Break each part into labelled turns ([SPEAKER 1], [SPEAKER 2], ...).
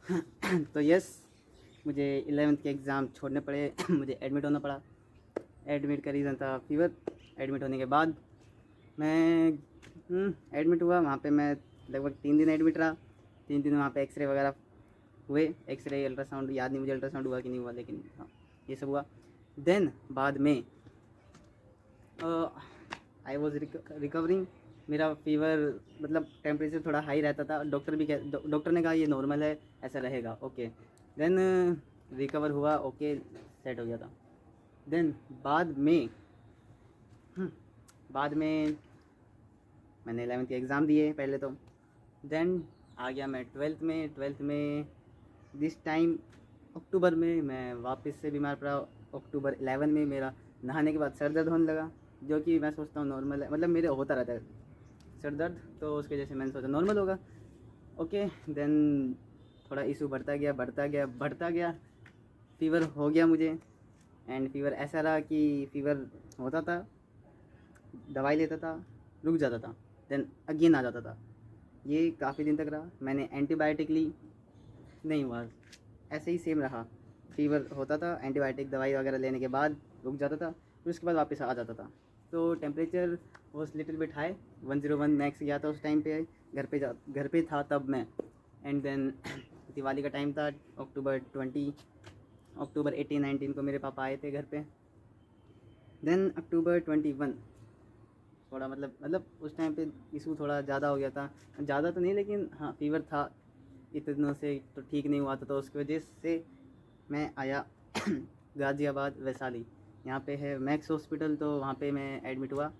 [SPEAKER 1] तो यस, मुझे 11th के एग्ज़ाम छोड़ने पड़े। मुझे एडमिट होना पड़ा। एडमिट का रीज़न था फ़ीवर। एडमिट होने के बाद मैं एडमिट हुआ। वहाँ पे मैं लगभग 3 दिन एडमिट रहा। 3 दिन वहाँ पे एक्सरे वगैरह हुए। एक्सरे, अल्ट्रासाउंड, याद नहीं मुझे अल्ट्रासाउंड हुआ कि नहीं हुआ, लेकिन हाँ ये सब हुआ। देन बाद में आई वॉज रिकवरिंग। मेरा फ़ीवर मतलब टेम्परेचर थोड़ा हाई रहता था। डॉक्टर ने कहा ये नॉर्मल है, ऐसा रहेगा, ओके। देन रिकवर हुआ, ओके, सेट हो गया था। देन बाद में बाद में मैंने 11th के एग्ज़ाम दिए पहले तो। देन आ गया मैं 12th में दिस टाइम अक्टूबर में मैं वापस से बीमार पड़ा। अक्टूबर 11 में मेरा नहाने के बाद सर दर्द होने लगा, जो कि मैं सोचता हूँ नॉर्मल है, मतलब मेरे होता रहता है सर दर्द, तो उसकी वजह से मैंने सोचा नॉर्मल होगा, ओके। देन थोड़ा इशू बढ़ता गया। फ़ीवर हो गया मुझे। एंड फ़ीवर ऐसा रहा कि फ़ीवर होता था, दवाई लेता था, रुक जाता था, देन अगेन आ जाता था। ये काफ़ी दिन तक रहा। मैंने एंटीबायोटिक ली, नहीं हुआ, ऐसे ही सेम रहा। फ़ीवर होता था, एंटीबायोटिक दवाई वगैरह लेने के बाद रुक जाता था, फिर उसके बाद वापस आ जाता था। तो temperature was little bit high, 101 max गया था उस टाइम पे। घर पे था तब मैं। एंड देन दिवाली का टाइम था, अक्टूबर 18-19 को मेरे पापा आए थे घर पे। देन अक्टूबर 21 थोड़ा मतलब उस टाइम पे इशू थोड़ा ज़्यादा हो गया था। ज़्यादा तो नहीं, लेकिन हाँ फ़ीवर था इतने दिनों से, तो ठीक नहीं हुआ था, तो उसकी वजह से मैं आया गाज़ियाबाद वैशाली। यहाँ पे है मैक्स हॉस्पिटल, तो वहाँ पे मैं एडमिट हुआ।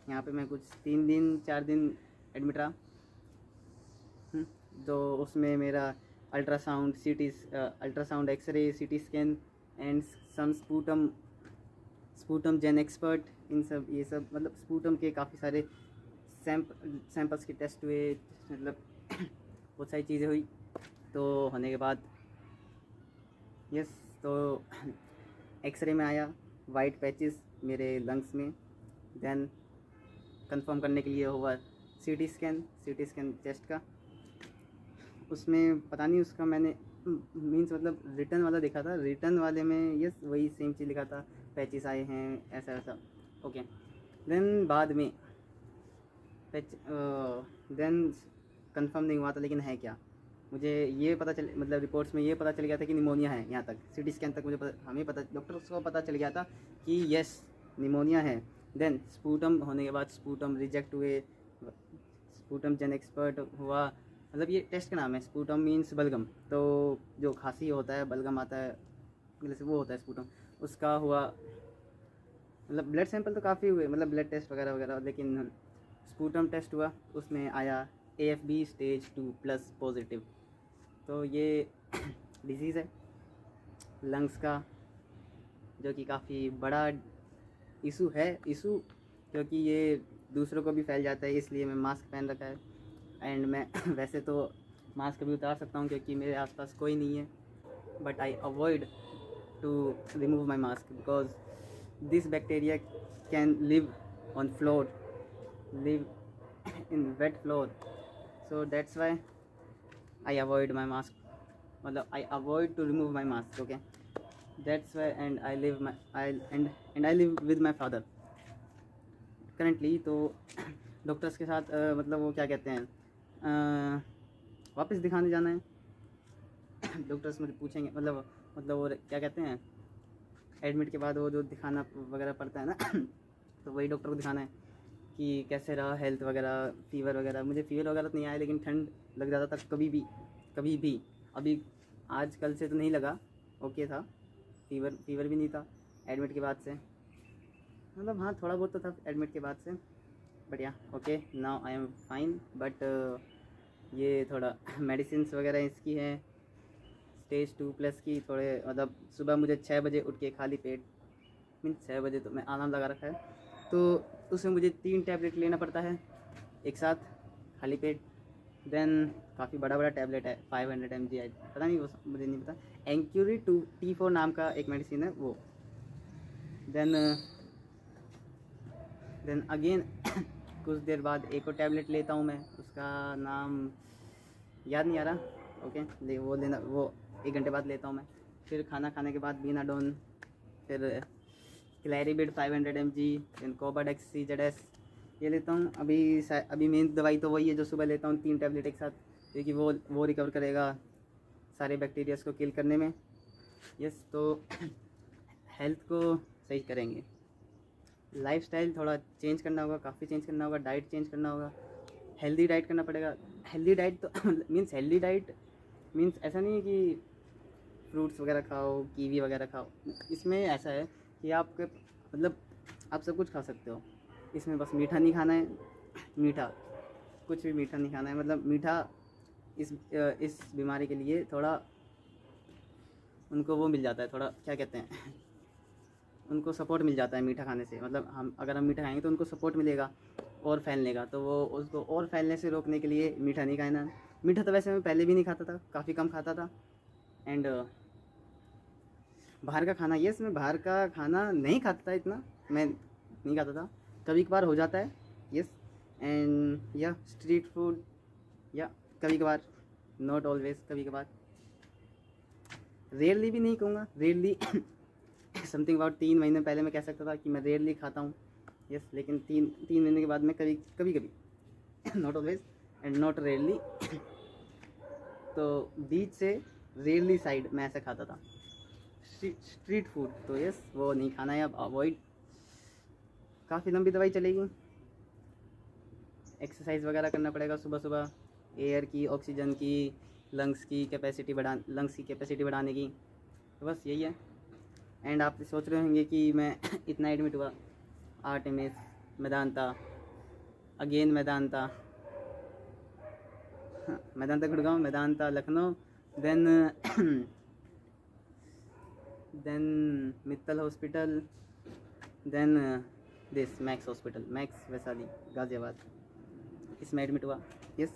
[SPEAKER 1] यहाँ पे मैं कुछ 3 दिन 4 दिन एडमिट रहा। तो उसमें मेरा ultrasound, x ray, CT scan and some sputum gene expert, इन सब ये सब मतलब स्पूटम के काफ़ी सारे सैंपल्स के टेस्ट हुए, मतलब बहुत सारी चीज़ें हुई। तो होने के बाद यस, तो एक्सरे में आया वाइट पैचेस मेरे लंग्स में। देन कंफर्म करने के लिए हुआ सीटी स्कैन चेस्ट का। उसमें पता नहीं उसका मैंने मीन्स मतलब रिटर्न वाला देखा था, रिटर्न वाले में यस वही सेम चीज़ लिखा था, पैचेस आए हैं ऐसा ऐसा, ओके। देन बाद में देन कंफर्म नहीं हुआ था, लेकिन है क्या, मुझे ये पता चल मतलब रिपोर्ट्स में ये पता चल गया था कि निमोनिया है। यहाँ तक सीटी स्कैन तक हमें पता, डॉक्टर्स को पता चल गया था कि यस निमोनिया है। देन स्पूटम होने के बाद स्पूटम रिजेक्ट हुए, स्पूटम जेन एक्सपर्ट हुआ, मतलब ये टेस्ट का नाम है। स्पूटम मीन्स बलगम, तो जो खांसी होता है बलगम आता है, जैसे वो होता है स्पूटम, उसका हुआ। मतलब ब्लड सैंपल तो काफ़ी हुए, मतलब ब्लड टेस्ट वगैरह वगैरह, लेकिन स्पूटम टेस्ट हुआ, उसमें आया AFB स्टेज 2+ पॉजिटिव। तो ये डिजीज़ है लंग्स का, जो कि काफ़ी बड़ा इशू है, क्योंकि ये दूसरों को भी फैल जाता है, इसलिए मैं मास्क पहन रखा है। एंड मैं वैसे तो मास्क भी उतार सकता हूँ क्योंकि मेरे आसपास कोई नहीं है, but I avoid to remove my mask because this bacteria can live on floor, live in wet floor, so that's why I avoid my mask, मतलब I avoid to remove my mask, okay. That's why and I live I live with my father currently. तो doctors के साथ मतलब वो क्या कहते हैं, वापस दिखाने जाना है। डॉक्टर्स मुझे पूछेंगे, मतलब वो क्या कहते हैं, एडमिट के बाद वो जो दिखाना वगैरह पड़ता है ना तो वही डॉक्टर को दिखाना है कि कैसे रहा हेल्थ वगैरह, फ़ीवर वगैरह। मुझे फ़ीवर वगैरह तो नहीं आया, लेकिन ठंड लग जाता था कभी भी। अभी आज कल से तो नहीं लगा, ओके था। फ़ीवर भी नहीं था एडमिट के बाद से, मतलब हाँ थोड़ा बहुत तो था एडमिट के बाद से, बट या okay now I am fine. But ये थोड़ा मेडिसिन वगैरह इसकी है स्टेज 2+ की, थोड़े मतलब सुबह मुझे 6 बजे उठ के खाली पेट, मीन्स 6 बजे तो मैं अलार्म लगा रखा है, तो उसमें मुझे 3 टैबलेट लेना पड़ता है एक साथ खाली पेट। देन काफ़ी बड़ा टैबलेट है 500 mg, पता नहीं वो मुझे नहीं पता। एंक्यूरी T4 नाम का एक मेडिसिन है वो। देन अगेन कुछ देर बाद एक और टैबलेट लेता हूँ मैं, उसका नाम याद नहीं आ रहा, ओके, वो लेना, वो 1 घंटे बाद लेता हूँ मैं। फिर खाना खाने के बाद बीनाडोन, फिर क्लैरिबिड 500 mg, फिर कोबाडेक्स CZS ये लेता हूँ। अभी मेन दवाई तो वही है जो सुबह लेता हूँ 3 टैबलेट एक साथ, क्योंकि वो रिकवर करेगा सारे बैक्टीरियाज को किल करने में। यस, तो हेल्थ को सही करेंगे। लाइफस्टाइल थोड़ा चेंज करना होगा, काफ़ी चेंज करना होगा, डाइट चेंज करना होगा, हेल्दी डाइट करना पड़ेगा। हेल्दी डाइट तो हेल्दी डाइट मीन्स ऐसा नहीं है कि फ्रूट्स वगैरह खाओ, कीवी वगैरह खाओ। इसमें ऐसा है कि आपके मतलब आप सब कुछ खा सकते हो, इसमें बस मीठा नहीं खाना है। मीठा कुछ भी मीठा नहीं खाना है, मतलब मीठा इस बीमारी के लिए थोड़ा उनको वो मिल जाता है, थोड़ा क्या कहते हैं उनको सपोर्ट मिल जाता है मीठा खाने से। मतलब अगर हम मीठा खाएंगे तो उनको सपोर्ट मिलेगा और फैलने का, तो वो उसको और फैलने से रोकने के लिए मीठा नहीं खाना। मीठा तो वैसे मैं पहले भी नहीं खाता था, काफ़ी कम खाता था। एंड बाहर का खाना, यस मैं बाहर का खाना नहीं खाता था, इतना मैं नहीं खाता था, कभी कभार हो जाता है। यस, एंड या स्ट्रीट फूड या कभी कभार, नॉट ऑलवेज, कभी कभार, रेयरली भी नहीं कहूँगा, रेयरली समथिंग अबाउट 3 महीने पहले मैं कह सकता था कि मैं रेयरली खाता हूँ। यस, लेकिन 3 महीने के बाद मैं कभी not always and not rarely तो बीच से रेयरली साइड मैं ऐसा खाता था। स्ट्रीट फूड तो यस वो नहीं खाना है, अब अवॉइड। काफ़ी लंबी दवाई चलेगी, एक्सरसाइज वगैरह करना पड़ेगा सुबह सुबह, एयर की, ऑक्सीजन की, लंग्स की कैपेसिटी बढ़ाने की, तो बस यही है। एंड आप सोच रहे होंगे कि मैं इतना एडमिट हुआ, Artemis, Medanta, again Medanta, Medanta Gurgaon, Medanta Lucknow, then Mittal hospital, then this Max hospital, Max Vaishali Ghaziabad, इसमें एडमिट हुआ। यस,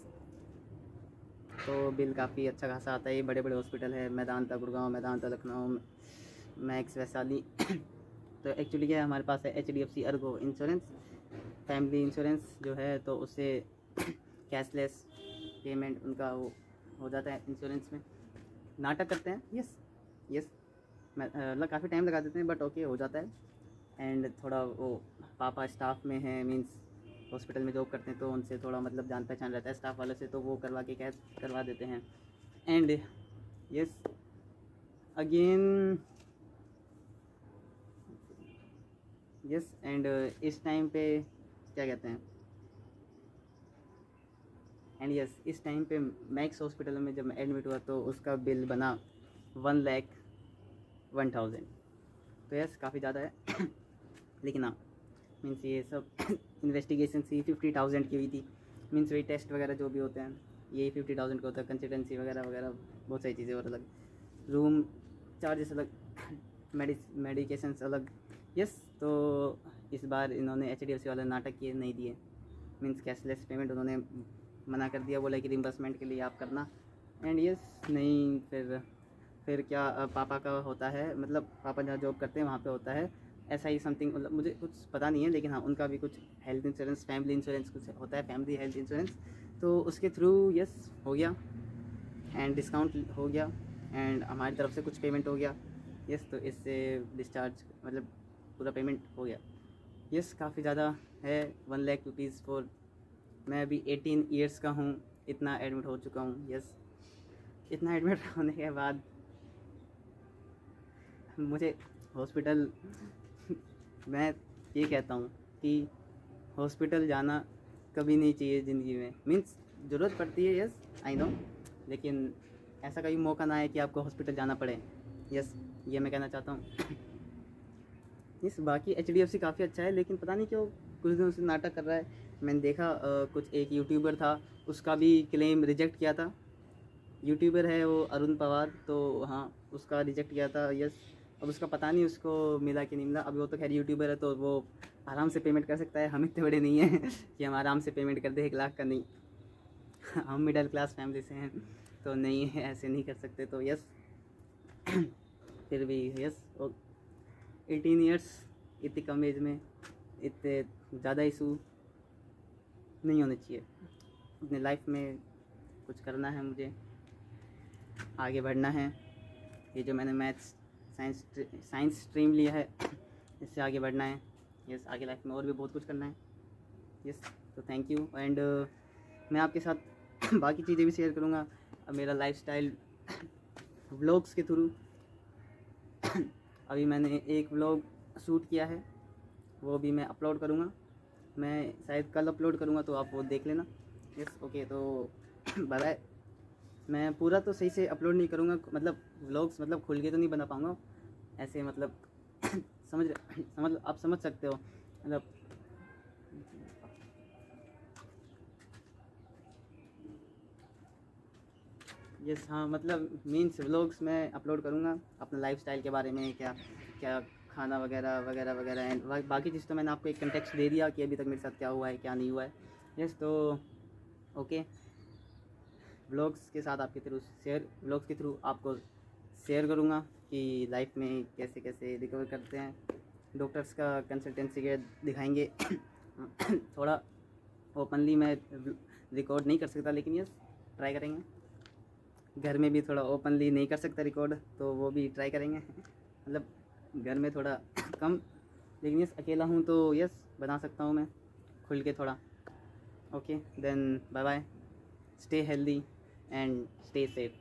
[SPEAKER 1] तो बिल काफ़ी अच्छा खासा आता है, ये बड़े बड़े हॉस्पिटल है, मेदांता गुड़गांव, मेदांता लखनऊ, मैक्स वैशाली। तो एक्चुअली क्या है, हमारे पास है HDFC Ergo insurance, family insurance जो है, तो उससे कैशलेस पेमेंट उनका वो हो जाता है इंश्योरेंस में। नाटक करते हैं, यस मतलब काफ़ी टाइम लगा देते हैं, बट ओके हो जाता है। एंड थोड़ा वो पापा स्टाफ में है, मींस हॉस्पिटल में जॉब करते हैं, तो उनसे थोड़ा मतलब जान पहचान रहता है स्टाफ वाले से, तो वो करवा देते हैं। And yes again yes and इस टाइम पे क्या कहते हैं, एंड यस इस टाइम पे मैक्स हॉस्पिटल में जब मैं एडमिट हुआ तो उसका बिल बना 1,01,000। तो यस काफ़ी ज़्यादा है लेकिन हाँ मीन्स ये सब इन्वेस्टिगेशन सी 50,000 की हुई थी, मीन्स वही टेस्ट वगैरह जो भी होते हैं यही 50,000 का होता है, कंसल्टेंसी वगैरह वगैरह बहुत सारी चीज़ें और अलग, रूम चार्जेस अलग, मेडिकेशंस अलग। यस, तो इस बार इन्होंने HDFC वाले नाटक किए, नहीं दिए, मीन्स कैशलेस पेमेंट उन्होंने मना कर दिया, बोला कि रिम्बर्समेंट के लिए आप करना। एंड यस नहीं, फिर क्या पापा का होता है, मतलब पापा जहाँ जॉब करते हैं वहाँ पे होता है ऐसा ही समथिंग, मतलब मुझे कुछ पता नहीं है, लेकिन हाँ उनका भी कुछ हेल्थ इंश्योरेंस, फैमिली इंश्योरेंस कुछ होता है, फैमिली हेल्थ इंश्योरेंस, तो उसके थ्रू यस हो गया एंड डिस्काउंट हो गया एंड हमारी तरफ से कुछ पेमेंट हो गया। यस, तो इससे डिस्चार्ज मतलब पूरा पेमेंट हो गया। यस, काफ़ी ज़्यादा है, 1 लाख रुपीज़ फॉर, मैं अभी 18 ईयर्स का हूँ, इतना एडमिट हो चुका हूँ। यस, इतना एडमिट होने के बाद मुझे हॉस्पिटल मैं ये कहता हूँ कि हॉस्पिटल जाना कभी नहीं चाहिए ज़िंदगी में, मीन्स ज़रूरत पड़ती है, यस आई नो, लेकिन ऐसा कभी मौका ना आए कि आपको हॉस्पिटल जाना पड़े। यस, ये मैं कहना चाहता हूँ। यस, बाकी HDFC काफ़ी अच्छा है, लेकिन पता नहीं क्यों कुछ दिनों से नाटक कर रहा है। मैंने देखा कुछ एक यूट्यूबर था, उसका भी क्लेम रिजेक्ट किया था, यूट्यूबर है वो अरुण पवार, तो हाँ उसका रिजेक्ट किया था। यस, अब उसका पता नहीं उसको मिला कि नहीं मिला, अभी वो तो खैर यूट्यूबर है तो वो आराम से पेमेंट कर सकता है, हम इतने बड़े नहीं हैं कि हम आराम से पेमेंट कर दे 1 लाख का, नहीं हम मिडिल क्लास फैमिली से हैं तो नहीं है, ऐसे नहीं कर सकते। तो यस फिर भी यस, 18 ईयर्स इतनी कम एज में इतने ज़्यादा इशू नहीं होने चाहिए, अपनी लाइफ में कुछ करना है मुझे, आगे बढ़ना है। ये जो मैंने मैथ्स साइंस स्ट्रीम लिया है, इससे आगे बढ़ना है। यस, आगे लाइफ में और भी बहुत कुछ करना है। यस, तो थैंक यू। एंड मैं आपके साथ बाकी चीज़ें भी शेयर करूँगा, मेरा लाइफस्टाइल व्लॉग्स के थ्रू। अभी मैंने एक व्लॉग शूट किया है, वो भी मैं अपलोड करूँगा। मैं शायद कल अपलोड करूँगा, तो आप वो देख लेना। यस, ओके, तो बाय बाय। मैं पूरा तो सही से अपलोड नहीं करूँगा, मतलब व्लॉग्स मतलब खुल के तो नहीं बना पाऊँगा ऐसे, मतलब समझ आप समझ सकते हो, मतलब यस, हाँ, मतलब मीन्स व्लॉग्स मैं अपलोड करूँगा अपना लाइफस्टाइल के बारे में, क्या क्या खाना वगैरह वगैरह वगैरह। एंड बाकी चीज़ तो मैंने आपको एक कंटेक्स्ट दे दिया कि अभी तक मेरे साथ क्या हुआ है क्या नहीं हुआ है। यस, तो ओके, व्लॉग्स के साथ आपके थ्रू व्लॉग्स के थ्रू आपको शेयर करूँगा कि लाइफ में कैसे कैसे रिकवर करते हैं। डॉक्टर्स का कंसल्टेंसी के दिखाएंगे। थोड़ा ओपनली मैं रिकॉर्ड नहीं कर सकता, लेकिन यस, ट्राई करेंगे। घर में भी थोड़ा ओपनली नहीं कर सकता रिकॉर्ड, तो वो भी ट्राई करेंगे। मतलब घर में थोड़ा कम, लेकिन यस अकेला हूँ तो यस बना सकता हूँ मैं खुल के थोड़ा। Okay, then bye bye, stay healthy and stay safe.